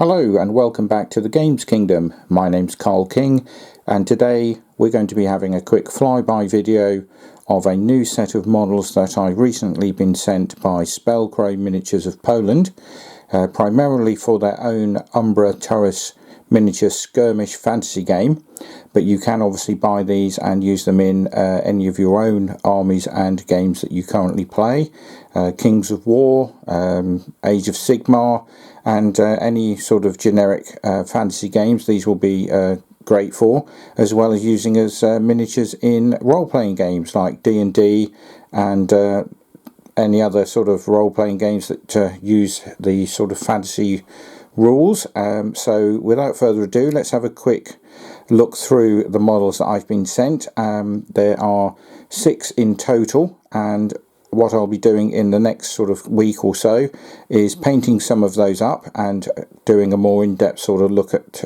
Hello and welcome back to the Games Kingdom. My name's Carl King and today we're going to be having a quick flyby video of a new set of models that I've recently been sent by Spellcrow Miniatures of Poland, primarily for their own Umbra Turris miniature skirmish fantasy game, but you can obviously buy these and use them in any of your own armies and games that you currently play. Kings of War, Age of Sigmar, and any sort of generic fantasy games these will be great for, as well as using as miniatures in role-playing games like D&D and any other sort of role-playing games that use the sort of fantasy rules. So without further ado, let's have a quick look through the models that I've been sent. There are 6 in total, and what I'll be doing in the next sort of week or so is painting some of those up and doing a more in-depth sort of look at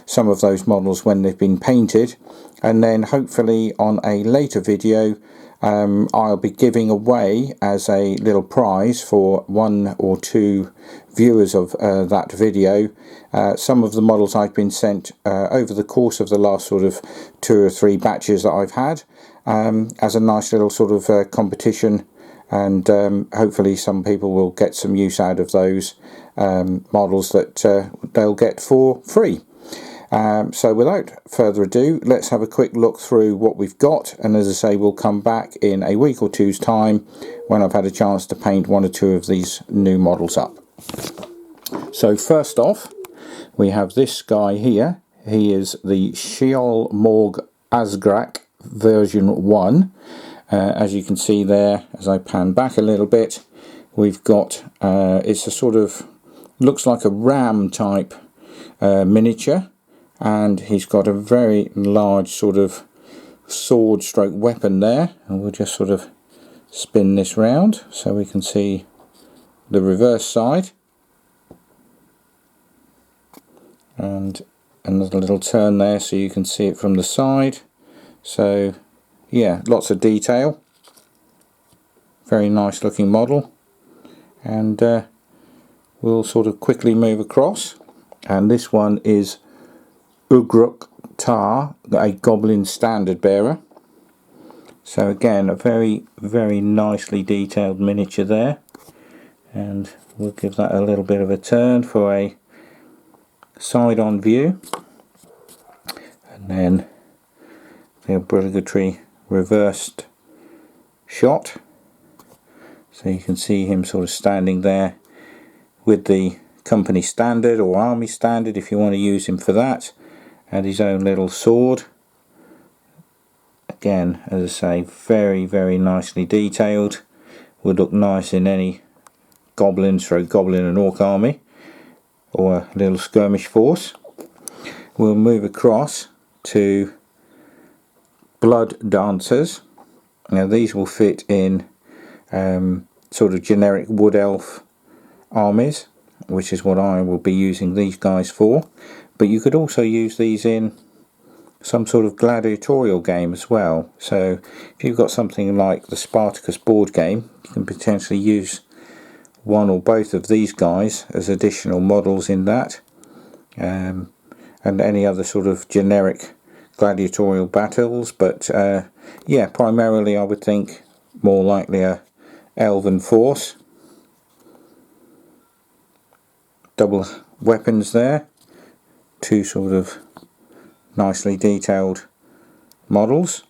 some of those models when they've been painted, and then hopefully on a later video I'll be giving away as a little prize for 1 or 2 viewers of that video some of the models I've been sent over the course of the last sort of 2 or 3 batches that I've had, as a nice little sort of competition, and hopefully some people will get some use out of those models that they'll get for free. So without further ado, let's have a quick look through what we've got, and as I say, we'll come back in a week or two's time when I've had a chance to paint 1 or 2 of these new models up. So first off, we have this guy here. He is the Sheol Morg Azgrak version 1. As you can see there, as I pan back a little bit, we've got it's a sort of, looks like a ram type miniature, and he's got a very large sort of sword stroke weapon there, and we'll just sort of spin this round so we can see the reverse side, and another little turn there so you can see it from the side. So yeah, lots of detail, very nice looking model, and we'll sort of quickly move across. And this one is Ugruk Tar, a Goblin standard bearer. So again, a very nicely detailed miniature there, and we'll give that a little bit of a turn for a side on view, and then the obligatory reversed shot, so you can see him sort of standing there with the company standard or army standard if you want to use him for that, and his own little sword. Again, as I say, very nicely detailed. Would look nice in any goblin and orc army or a little skirmish force. We'll move across to Blood Dancers. Now these will fit in sort of generic wood elf armies, which is what I will be using these guys for, but you could also use these in some sort of gladiatorial game as well. So if you've got something like the Spartacus board game, you can potentially use 1 or both of these guys as additional models in that, and any other sort of generic gladiatorial battles. But yeah, primarily I would think more likely a elven force. Double weapons there, 2 sort of nicely detailed models.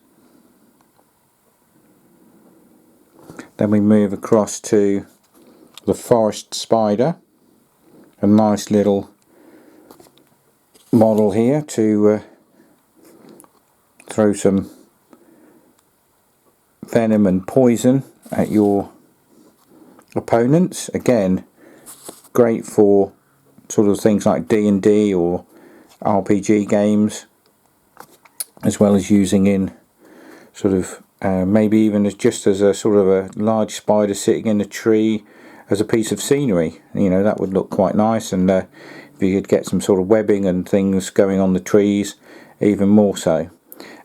Then we move across to the Forest Spider, a nice little model here to throw some venom and poison at your opponents. Again, great for sort of things like D&D or RPG games, as well as using in sort of maybe even as just as a sort of a large spider sitting in a tree as a piece of scenery. You know, that would look quite nice, and if you could get some sort of webbing and things going on the trees, even more so.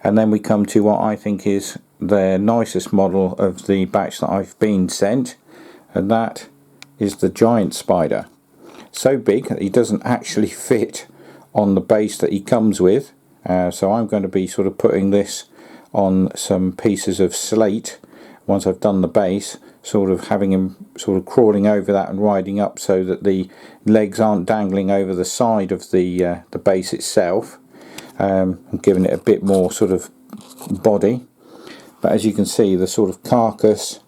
And then we come to what I think is the nicest model of the batch that I've been sent, and that is the giant spider. so big that he doesn't actually fit on the base that he comes with. So I'm going to be sort of putting this on some pieces of slate once I've done the base, sort of having him sort of crawling over that and riding up so that the legs aren't dangling over the side of the base itself, and giving it a bit more sort of body. But as you can see, the sort of carcass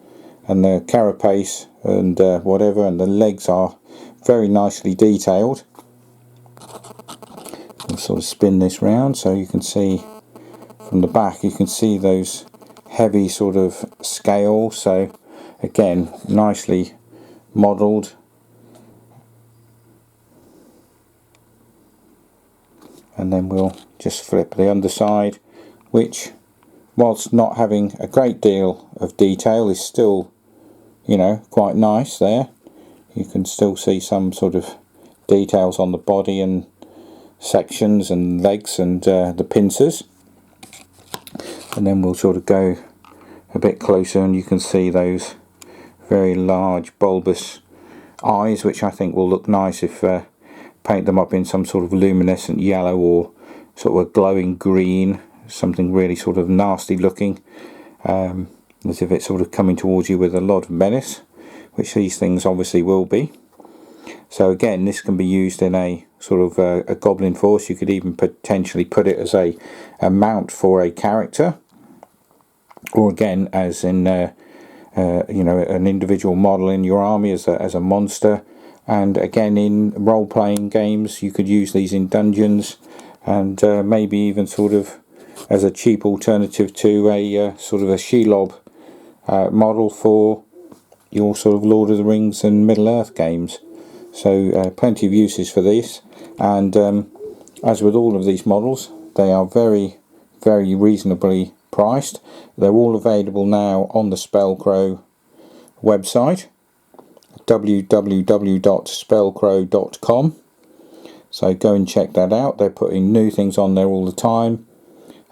and the carapace and whatever, and the legs are very nicely detailed. I'll sort of spin this round so you can see from the back, you can see those heavy sort of scales. So again, nicely modelled. And then we'll just flip the underside, which, whilst not having a great deal of detail, is still, you know, quite nice there. You can still see some sort of details on the body and sections and legs and the pincers. And then we'll sort of go a bit closer and you can see those very large bulbous eyes, which I think will look nice if paint them up in some sort of luminescent yellow or sort of a glowing green, something really sort of nasty looking, as if it's sort of coming towards you with a lot of menace, which these things obviously will be. So again, this can be used in a sort of a goblin force. You could even potentially put it as a mount for a character, or again as in you know, an individual model in your army as a monster. And again, in role-playing games you could use these in dungeons, and maybe even sort of as a cheap alternative to a sort of a Shelob model for your sort of Lord of the Rings and Middle-earth games. So plenty of uses for this, and as with all of these models, they are very, very reasonably priced. They're all available now on the Spellcrow website, www.spellcrow.com. So go and check that out. They're putting new things on there all the time,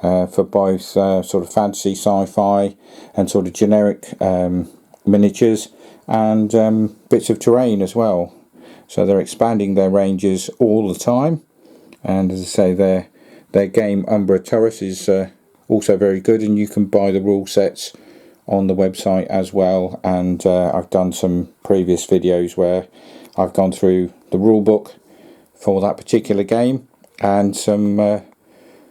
for both sort of fantasy, sci-fi and sort of generic miniatures, and bits of terrain as well. So they're expanding their ranges all the time, and as I say, their game Umbra Turris is also very good, and you can buy the rule sets on the website as well. And I've done some previous videos where I've gone through the rule book for that particular game and some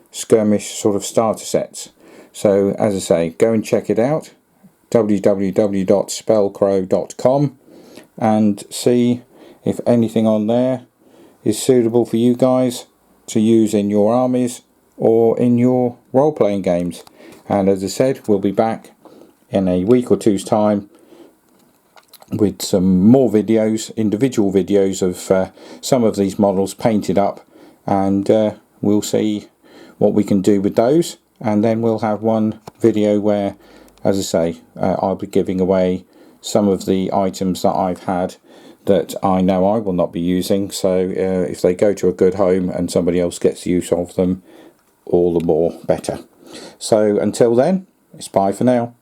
skirmish sort of starter sets. So as I say, go and check it out, www.spellcrow.com, and see if anything on there is suitable for you guys to use in your armies or in your role-playing games. And as I said, we'll be back in a week or two's time with some more videos, individual videos of some of these models painted up, and we'll see what we can do with those. And then we'll have one video where, as I say, I'll be giving away some of the items that I've had that I know I will not be using. So if they go to a good home and somebody else gets use of them, all the more better. So until then, it's bye for now.